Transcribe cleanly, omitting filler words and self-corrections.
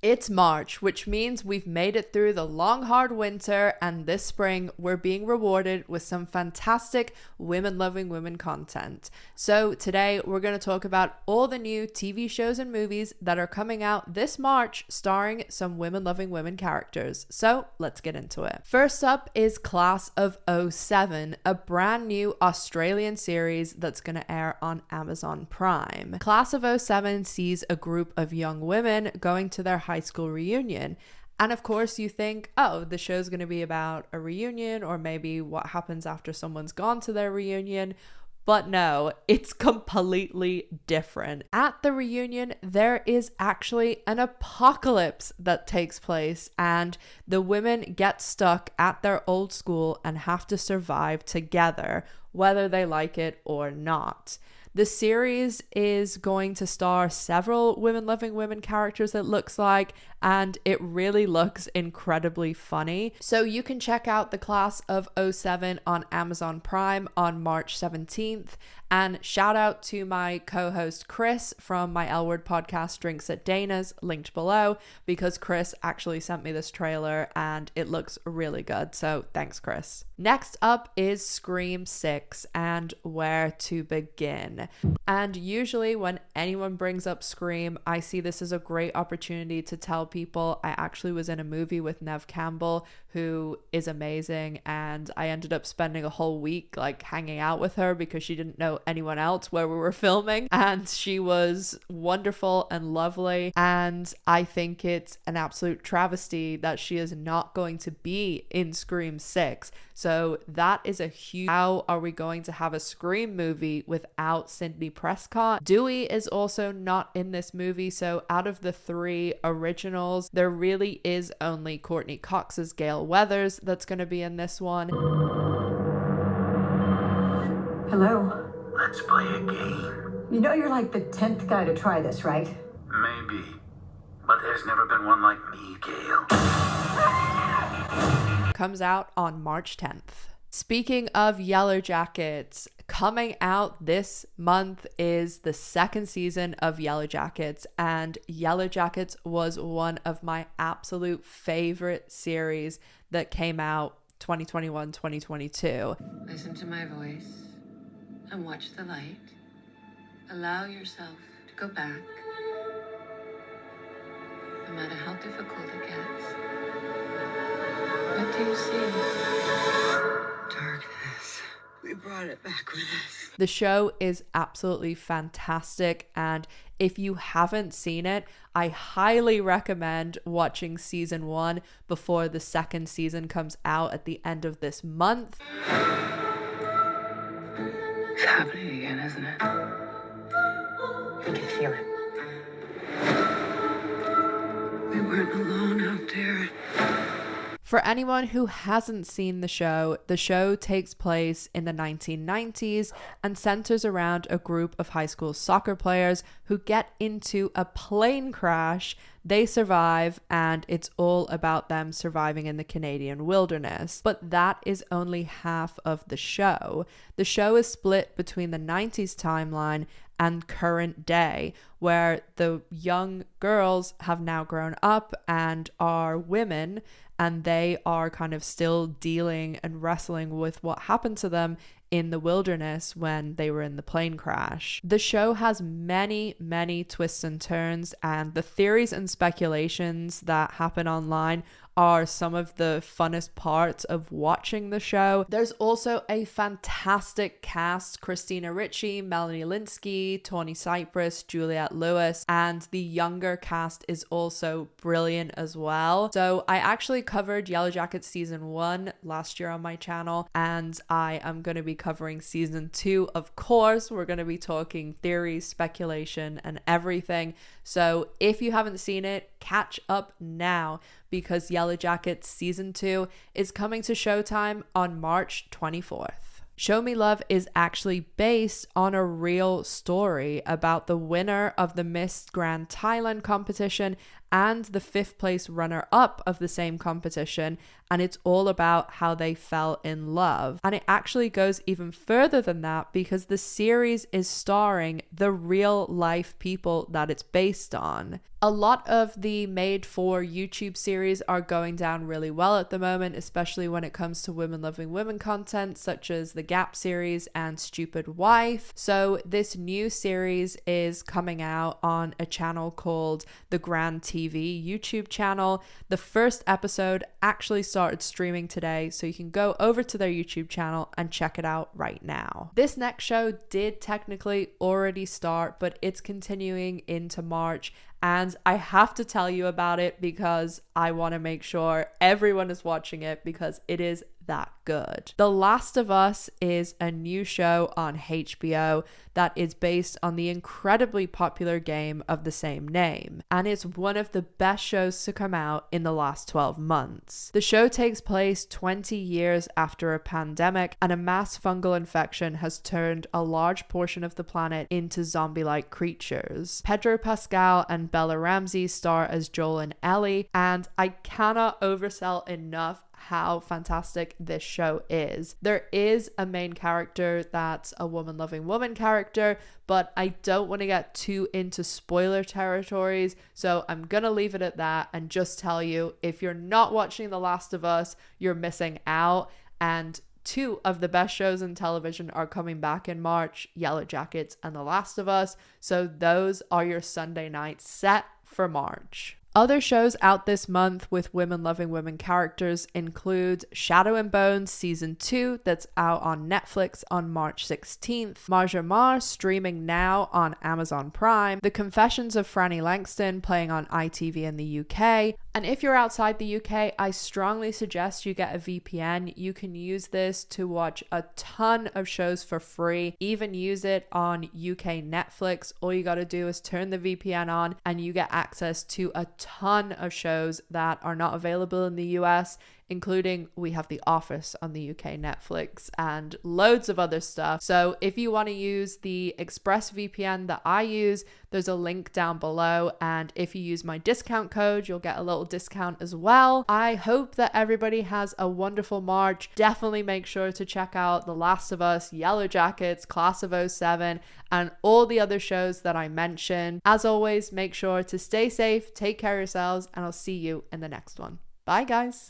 It's March, which means we've made it through the long, hard winter, and this spring we're being rewarded with some fantastic women-loving women content. So today we're going to talk about all the new TV shows and movies that are coming out this March starring some women-loving women characters. So let's get into it. First up is Class of '07, a brand new Australian series that's going to air on Amazon Prime. Class of '07 sees a group of young women going to their high school reunion. And of course you think, oh, the show's going to be about a reunion or maybe what happens after someone's gone to their reunion. But no, it's completely different. At the reunion, there is actually an apocalypse that takes place, and the women get stuck at their old school and have to survive together, whether they like it or not. The series is going to star several women-loving women characters, it looks like, and it really looks incredibly funny. So you can check out the Class of '07 on Amazon Prime on March 17th. And shout out to my co-host Chris from my L Word podcast, Drinks at Dana's, linked below, because Chris actually sent me this trailer and it looks really good. So thanks, Chris. Next up is Scream 6 and Where to Begin. And usually when anyone brings up Scream, I see this as a great opportunity to tell people I actually was in a movie with Neve Campbell, who is amazing, and I ended up spending a whole week like hanging out with her because she didn't know anyone else where we were filming, and she was wonderful and lovely. And I think it's an absolute travesty that she is not going to be in Scream 6. So that is a huge, how are we going to have a Scream movie without Sidney Prescott? Dewey is also not in this movie, so out of the three originals, there really is only Courtney Cox's Gale Weathers that's going to be in this one. Hello. Let's play a game. You know you're like the 10th guy to try this, right? Maybe. But there's never been one like me, Gale. Comes out on March 10th. Speaking of Yellowjackets, coming out this month is the second season of Yellowjackets, and Yellowjackets was one of my absolute favorite series that came out 2021-2022. Listen to my voice and watch the light. Allow yourself to go back, no matter how difficult it gets. What do you see? Darkness. We brought it back with us. The show is absolutely fantastic, and if you haven't seen it, I highly recommend watching season 1 before the second season comes out at the end of this month. It's happening again, isn't it? I can feel it. We weren't alone out there. For anyone who hasn't seen the show takes place in the 1990s and centers around a group of high school soccer players who get into a plane crash. They survive, and it's all about them surviving in the Canadian wilderness. But that is only half of the show. The show is split between the 90s timeline and current day, where the young girls have now grown up and are women, and they are kind of still dealing and wrestling with what happened to them in the wilderness when they were in the plane crash. The show has many, many twists and turns, and the theories and speculations that happen online are some of the funnest parts of watching the show. There's also a fantastic cast: Christina Ricci, Melanie Lynskey, Tawny Cypress, Juliette Lewis, and the younger cast is also brilliant as well. So I actually covered Yellowjackets season 1 last year on my channel, and I am going to be covering season 2. Of course, we're going to be talking theories, speculation, and everything. So if you haven't seen it, catch up now, because Yellowjackets season 2 is coming to Showtime on March 24th. Show Me Love is actually based on a real story about the winner of the Miss Grand Thailand competition and the 5th place runner-up of the same competition, and it's all about how they fell in love. And it actually goes even further than that because the series is starring the real life people that it's based on. A lot of the made-for YouTube series are going down really well at the moment, especially when it comes to women loving women content, such as the Gap series and Stupid Wife. So this new series is coming out on a channel called the Grand TV YouTube channel. The first episode actually started streaming today, so you can go over to their YouTube channel and check it out right now. This next show did technically already start, but it's continuing into March, and I have to tell you about it because I want to make sure everyone is watching it because it is that good. The Last of Us is a new show on HBO that is based on the incredibly popular game of the same name, and it's one of the best shows to come out in the last 12 months. The show takes place 20 years after a pandemic, and a mass fungal infection has turned a large portion of the planet into zombie-like creatures. Pedro Pascal and Bella Ramsey star as Joel and Ellie, and I cannot oversell enough how fantastic this show is. There is a main character that's a woman loving woman character, but I don't want to get too into spoiler territories, so I'm gonna leave it at that and just tell you, if you're not watching The Last of Us, you're missing out. And 2 of the best shows in television are coming back in March, Yellowjackets and The Last of Us, so those are your Sunday nights set for March. Other shows out this month with women loving women characters include Shadow and Bones Season 2 that's out on Netflix on March 16th, Maja Ma MORE streaming now on Amazon Prime, The Confessions of Franny Langton playing on ITV in the UK, and if you're outside the UK, I strongly suggest you get a VPN. You can use this to watch a ton of shows for free, even use it on UK Netflix. All you gotta do is turn the VPN on and you get access to a ton of shows that are not available in the US, including we have The Office on the UK Netflix and loads of other stuff. So if you want to use the Express VPN that I use, there's a link down below, and if you use my discount code, you'll get a little discount as well. I hope that everybody has a wonderful March. Definitely make sure to check out The Last of Us, Yellowjackets, Class of '07, and all the other shows that I mentioned. As always, make sure to stay safe, take care of yourselves, and I'll see you in the next one. Bye guys.